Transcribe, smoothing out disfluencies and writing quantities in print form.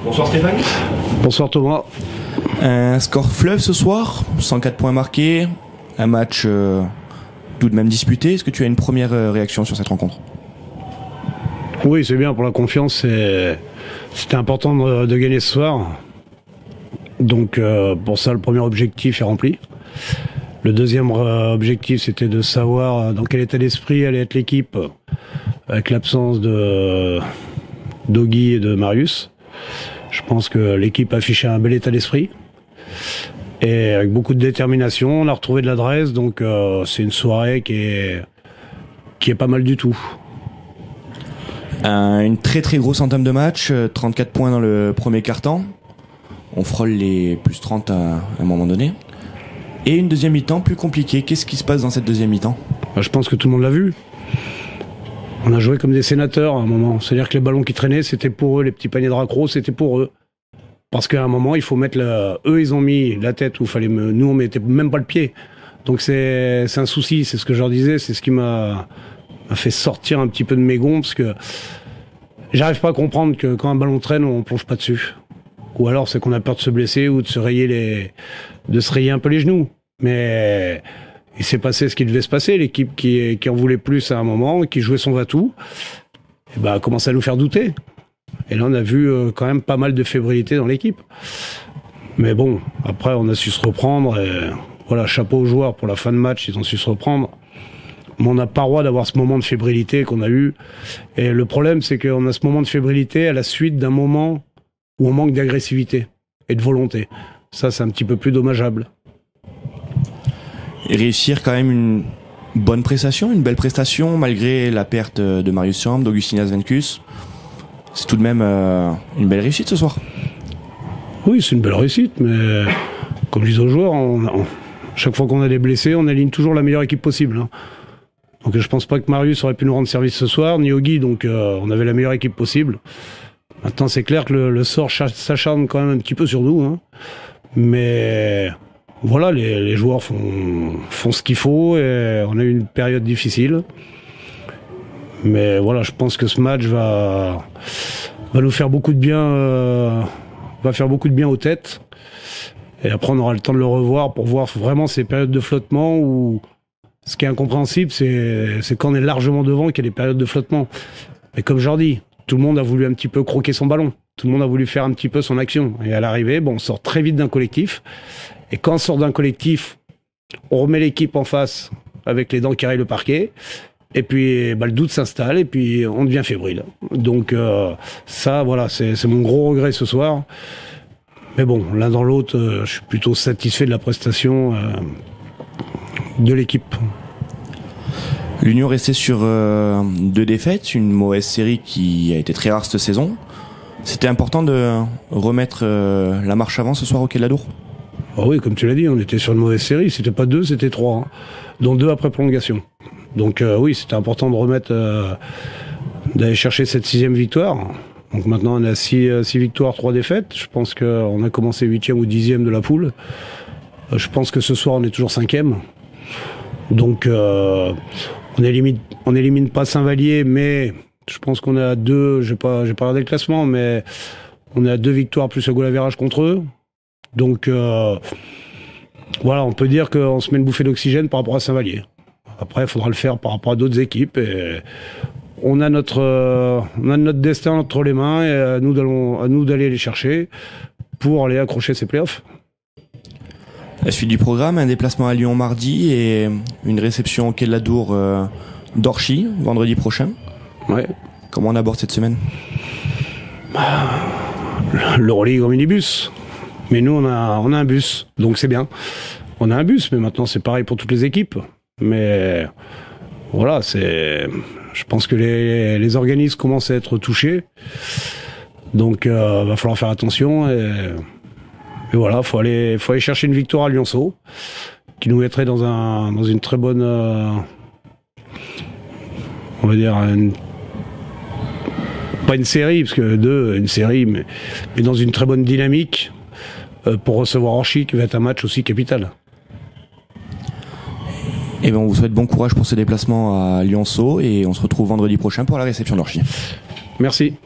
Bonsoir Stéphane. Bonsoir Thomas. Un score fleuve ce soir, 104 points marqués, un match tout de même disputé. Est-ce que tu as une première réaction sur cette rencontre? Oui, c'est bien pour la confiance. C'était important de gagner ce soir. Donc pour ça, le premier objectif est rempli. Le deuxième objectif, c'était de savoir dans quel état d'esprit allait être l'équipe avec l'absence de Doggy et de Marius. Je pense que l'équipe affichait un bel état d'esprit. Et avec beaucoup de détermination, on a retrouvé de l'adresse. Donc c'est une soirée qui est pas mal du tout. Une très très grosse entame de match, 34 points dans le premier quart-temps. On frôle les plus 30 à un moment donné. Et une deuxième mi-temps plus compliquée. Qu'est-ce qui se passe dans cette deuxième mi-temps? Je pense que tout le monde l'a vu. On a joué comme des sénateurs à un moment. C'est-à-dire que les ballons qui traînaient, c'était pour eux. Les petits paniers de raccro, c'était pour eux. Parce qu'à un moment, il faut mettre eux, ils ont mis la tête où il fallait nous, on mettait même pas le pied. Donc c'est un souci. C'est ce que je leur disais. C'est ce qui m'a fait sortir un petit peu de mes gonds. Parce que j'arrive pas à comprendre que quand un ballon traîne, on plonge pas dessus. Ou alors c'est qu'on a peur de se blesser ou de se rayer un peu les genoux. Mais il s'est passé ce qui devait se passer. L'équipe qui en voulait plus à un moment, qui jouait son va-tout, a commencé à nous faire douter. Et là, on a vu quand même pas mal de fébrilité dans l'équipe. Mais bon, après, on a su se reprendre. Et voilà, chapeau aux joueurs pour la fin de match, ils ont su se reprendre. Mais on n'a pas le droit d'avoir ce moment de fébrilité qu'on a eu. Et le problème, c'est qu'on a ce moment de fébrilité à la suite d'un moment où on manque d'agressivité et de volonté. Ça, c'est un petit peu plus dommageable. Et réussir quand même une bonne prestation, une belle prestation, malgré la perte de Marius Champ, d'Augustinas Venkus. C'est tout de même une belle réussite ce soir. Oui, c'est une belle réussite, mais comme je dis aux joueurs, chaque fois qu'on a des blessés, on aligne toujours la meilleure équipe possible. Hein. Donc je pense pas que Marius aurait pu nous rendre service ce soir, ni Auguy, donc on avait la meilleure équipe possible. Maintenant, c'est clair que le sort s'acharne quand même un petit peu sur nous. Hein. Mais voilà, les joueurs font ce qu'il faut et on a eu une période difficile. Mais voilà, je pense que ce match va nous faire beaucoup de bien, va faire beaucoup de bien aux têtes. Et après, on aura le temps de le revoir pour voir vraiment ces périodes de flottement où ce qui est incompréhensible, c'est quand on est largement devant qu'il y a des périodes de flottement. Mais comme je leur dis, tout le monde a voulu un petit peu croquer son ballon. Tout le monde a voulu faire un petit peu son action. Et à l'arrivée, on sort très vite d'un collectif. Et quand on sort d'un collectif, on remet l'équipe en face avec les dents qui rayent le parquet. Et puis, le doute s'installe et puis on devient fébrile. Donc ça, voilà, c'est mon gros regret ce soir. Mais bon, l'un dans l'autre, je suis plutôt satisfait de la prestation de l'équipe. L'Union restait sur 2 défaites, une mauvaise série qui a été très rare cette saison. C'était important de remettre la marche avant ce soir au Quai de la Dour? Oui, comme tu l'as dit, on était sur une mauvaise série. C'était pas 2, c'était 3, hein, dont 2 après prolongation. Donc oui, c'était important de remettre, d'aller chercher cette 6e victoire. Donc maintenant, on a 6 victoires, 3 défaites. Je pense qu'on a commencé 8e ou 10e de la poule. Je pense que ce soir, on est toujours 5e. Donc on élimine pas Saint-Vallier, mais je pense qu'on a 2, j'ai pas regardé le classement, mais on a 2 victoires plus un goal average contre eux. Donc voilà, on peut dire qu'on se met une bouffée d'oxygène par rapport à Saint-Vallier. Après, il faudra le faire par rapport à d'autres équipes. Et on a notre destin entre les mains et à nous d'aller les chercher pour aller accrocher ces playoffs. La suite du programme, un déplacement à Lyon mardi et une réception au Quai de la Dour d'Orchy vendredi prochain. Ouais. Comment on aborde cette semaine? L'Euroleague en minibus. Mais nous, on a un bus, donc c'est bien. On a un bus, mais maintenant c'est pareil pour toutes les équipes. Mais voilà, je pense que les organismes commencent à être touchés. Donc va falloir faire attention et voilà, faut aller chercher une victoire à Lyonceau, qui nous mettrait dans une très bonne, on va dire, pas une série, parce que une série, mais dans une très bonne dynamique pour recevoir Orchy, qui va être un match aussi capital. Et on vous souhaite bon courage pour ce déplacement à Lyonceau et on se retrouve vendredi prochain pour la réception d'Orchy. Merci.